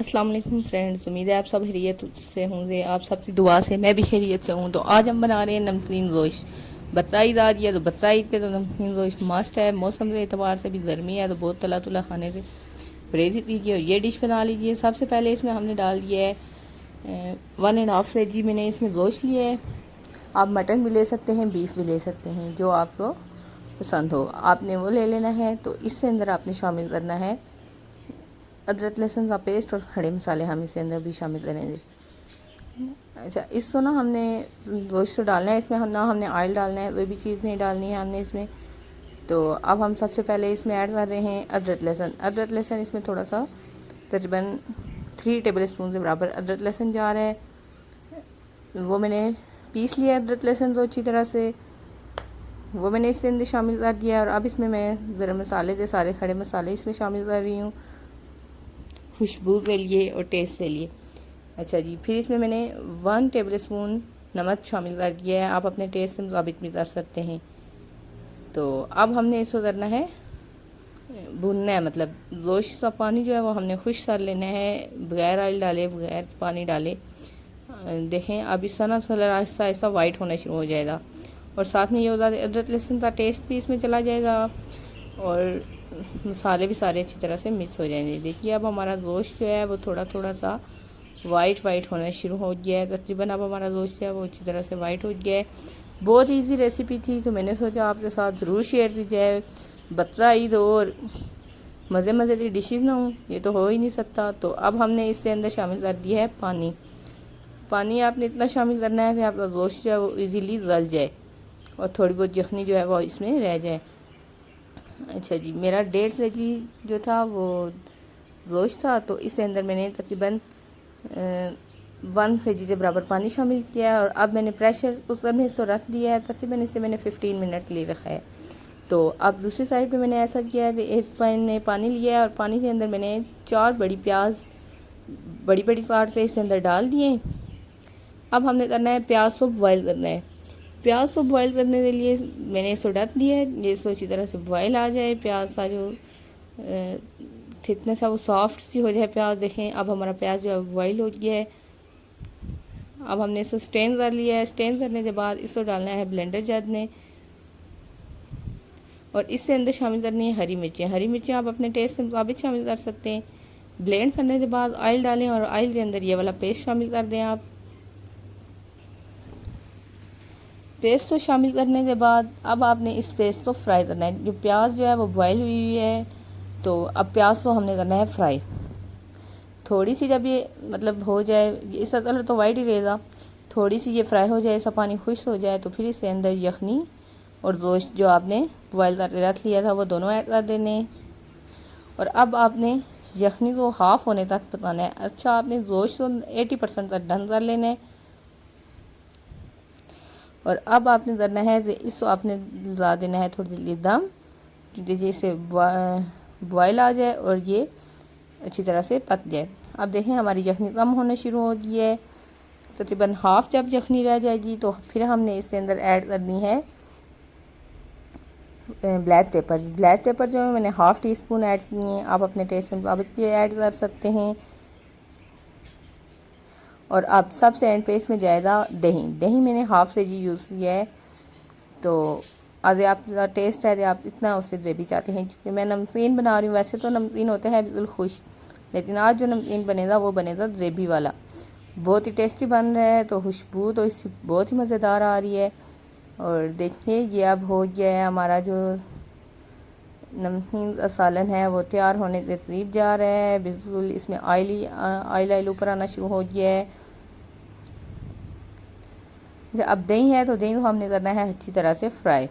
السلام علیکم فرینڈز، امید ہے آپ سب خیریت سے ہوں گے. آپ سب کی دعا سے میں بھی خیریت سے ہوں. تو آج ہم بنا رہے ہیں نمکین گوشت. بقرعید آ رہی ہے تو بقرعید پہ تو نمکین گوشت مسٹ ہے. موسم کے اعتبار سے بھی گرمی ہے تو بہت تلا تلا کھانے سے پرہیز کیجیے اور یہ ڈش بنا لیجیے. سب سے پہلے اس میں ہم نے ڈال دیا ہے 1.5 kg میں نے اس میں گوشت لیا ہے. آپ مٹن بھی لے سکتے ہیں، بیف بھی لے سکتے ہیں، جو آپ کو پسند ہو آپ نے وہ لے لینا ہے. تو اس سے اندر آپ نے شامل کرنا ہے ادرک لہسن کا پیسٹ اور کھڑے مسالے. ہم اس کے اندر بھی شامل کریں گے. اچھا، اس کو نا ہم نے گوشت تو ڈالنا ہے اس میں، نہ ہم نے آئل ڈالنا ہے، کوئی بھی چیز نہیں ڈالنی ہے ہم نے اس میں. تو اب ہم سب سے پہلے اس میں ایڈ کر رہے ہیں ادرک لہسن. ادرک لہسن اس میں تھوڑا سا تقریباً 3 ٹیبل اسپون کے برابر ادرک لہسن جا رہا ہے. وہ میں نے پیس لیا ادرک لہسن تو اچھی طرح سے، وہ میں نے اس کے اندر شامل کر دیا. اور اب اس میں گرم مسالے کے سارے کھڑے مسالے اس میں شامل کر رہی ہوں خوشبو کے لیے اور ٹیسٹ کے لیے. اچھا جی، پھر اس میں نے 1 ٹیبل اسپون نمک شامل کر دیا ہے. آپ اپنے ٹیسٹ کے مطابق بھی کر سکتے ہیں. تو اب ہم نے اس کو کرنا ہے بھوننا ہے، مطلب گوشت کا پانی جو ہے وہ ہم نے خشک کر لینا ہے بغیر آئل ڈالے، بغیر پانی ڈالے. دیکھیں اب اس طرح کلر آہستہ آہستہ وائٹ ہونا شروع ہو جائے گا اور ساتھ میں یہ ہوتا ہے ادرک لہسن کا ٹیسٹ بھی اس میں چلا جائے گا اور مسالے بھی سارے اچھی طرح سے مکس ہو جائیں گے. دیکھیے اب ہمارا گوشت جو ہے وہ تھوڑا تھوڑا سا وائٹ ہونا شروع ہو گیا ہے. تقریباً اب ہمارا گوشت جو ہے وہ اچھی طرح سے وائٹ ہو گیا ہے. بہت ایزی ریسیپی تھی تو میں نے سوچا آپ کے ساتھ ضرور شیئر کی جائے. بقرعید اور مزے مزے کی ڈشز نہ ہوں یہ تو ہو ہی نہیں سکتا. تو اب ہم نے اس کے اندر شامل کر دیا ہے پانی. پانی آپ نے اتنا شامل کرنا ہے کہ آپ کا گوشت جو ہے وہ ایزیلی گل جائے اور تھوڑی بہت یخنی جو ہے وہ اس میں رہ جائے. اچھا جی، میرا 1.5 kg جو تھا وہ گوشت تھا تو اس کے اندر میں نے تقریباً 1 kg کے برابر پانی شامل کیا اور اب میں نے پریشر کوکر میں اس کو رکھ دیا ہے. تقریباً اسے میں نے 15 منٹ لے رکھا ہے. تو اب دوسری سائڈ پہ میں نے ایسا کیا ہے کہ ایک پین میں پانی لیا ہے اور پانی کے اندر میں نے 4 بڑی پیاز بڑی بڑی کاٹ کے اس کے اندر ڈال دیے. اب ہم نے کرنا ہے پیاز کو بوائل کرنا ہے. پیاز کو بوائل کرنے کے لیے میں نے اس کو ڈھک دیا ہے جس کو اچھی طرح سے بوائل آ جائے. پیاز کا جو تھکنس ہے وہ سافٹ سی ہو جائے پیاز. دیکھیں اب ہمارا پیاز جو ہے بوائل ہو گیا ہے. اب ہم نے اس کو سٹین کر لیا ہے. سٹین کرنے کے بعد اس کو ڈالنا ہے بلینڈر جار میں اور اس سے اندر شامل کرنی ہے ہری مرچیں. ہری مرچیں آپ اپنے ٹیسٹ کے مطابق شامل کر سکتے ہیں. بلینڈ کرنے کے بعد آئل ڈالیں اور آئل کے اندر یہ والا پیسٹ شامل کر دیں. آپ پیسٹ کو شامل کرنے کے بعد اب آپ نے اس پیسٹ کو فرائی کرنا ہے. جو پیاز جو ہے وہ بوائل ہوئی ہے تو اب پیاز کو ہم نے کرنا ہے فرائی. تھوڑی سی جب یہ مطلب ہو جائے، اس کا کلر تو وائٹ ہی رہے گا، تھوڑی سی یہ فرائی ہو جائے، اس کا پانی خشک ہو جائے تو پھر اس کے اندر یخنی اور گوشت جو آپ نے بوائل کر کے رکھ لیا تھا وہ دونوں ایڈ کر دینے. اور اب آپ نے یخنی کو ہاف ہونے تک پکانا ہے. اچھا، آپ نے گوشت کو 80% تک ڈن کر لینا ہے. اور اب آپ نے کرنا ہے کہ اس کو آپ نے لا دینا ہے تھوڑی دیر دم، جیسے بوائل آ جائے اور یہ اچھی طرح سے پک جائے. اب دیکھیں ہماری یخنی کم ہونے شروع ہو گئی ہے. تقریباً ہاف جب یخنی رہ جائے گی تو پھر ہم نے اس کے اندر ایڈ کرنی ہے بلیک پیپر. بلیک پیپر جو ہے میں نے ½ ٹی اسپون ایڈ کی ہیں. آپ اپنے ٹیسٹ کے مطابق بھی ایڈ کر سکتے ہیں. اور اب سب سے اینڈ پہ اس میں جائے گا دہی. دہی میں نے ½ kg یوز کیا ہے. تو اگر آپ کا ٹیسٹ ہے کہ آپ اتنا اس سے گریوی چاہتے ہیں، کیونکہ میں نمکین بنا رہی ہوں. ویسے تو نمکین ہوتے ہیں بالکل خشک، لیکن آج جو نمکین بنے گا وہ بنے گا گریوی والا. بہت ہی ٹیسٹی بن رہا ہے. تو خوشبو تو اس کی بہت ہی مزیدار آ رہی ہے. اور دیکھیں یہ اب ہو گیا ہے ہمارا جو نمکین کا سالن ہے وہ تیار ہونے کے قریب جا رہا ہے. بالکل اس میں آئل اوپر آنا شروع ہو گیا ہے. اب دہی ہے تو دہی کو ہم نے کرنا ہے اچھی طرح سے فرائی.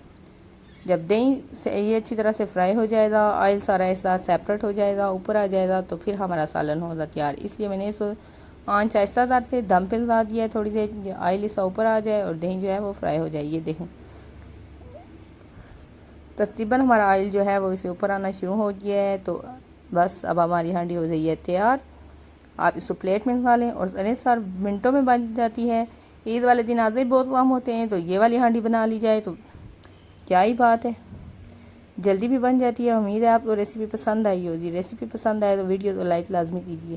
جب دہی سے یہ اچھی طرح سے فرائی ہو جائے گا، آئل سارا اس ساتھ سیپریٹ ہو جائے گا، اوپر آ جائے گا، تو پھر ہمارا سالن ہوگا تیار. اس لیے میں نے اس آنچ آہستہ دار سے دم پہ لگا دیا ہے تھوڑی دیر، آئل اس کا اوپر آ جائے اور دہی جو ہے وہ فرائی ہو جائے. یہ دیکھیں تقریباً ہمارا آئل جو ہے وہ اسے اوپر آنا شروع ہو گیا ہے. تو بس اب ہماری ہانڈی ہو گئی ہے تیار. آپ اس کو پلیٹ میں کھا لیں اور اتنے سارے منٹوں میں بن جاتی ہے. عید والے دن آتے ہی بہت کام ہوتے ہیں تو یہ والی ہانڈی بنا لی جائے تو کیا ہی بات ہے، جلدی بھی بن جاتی ہے. امید ہے آپ کو ریسیپی پسند آئی ہوگی. ریسیپی پسند آئے تو ویڈیو کو لائک لازمی کیجیے.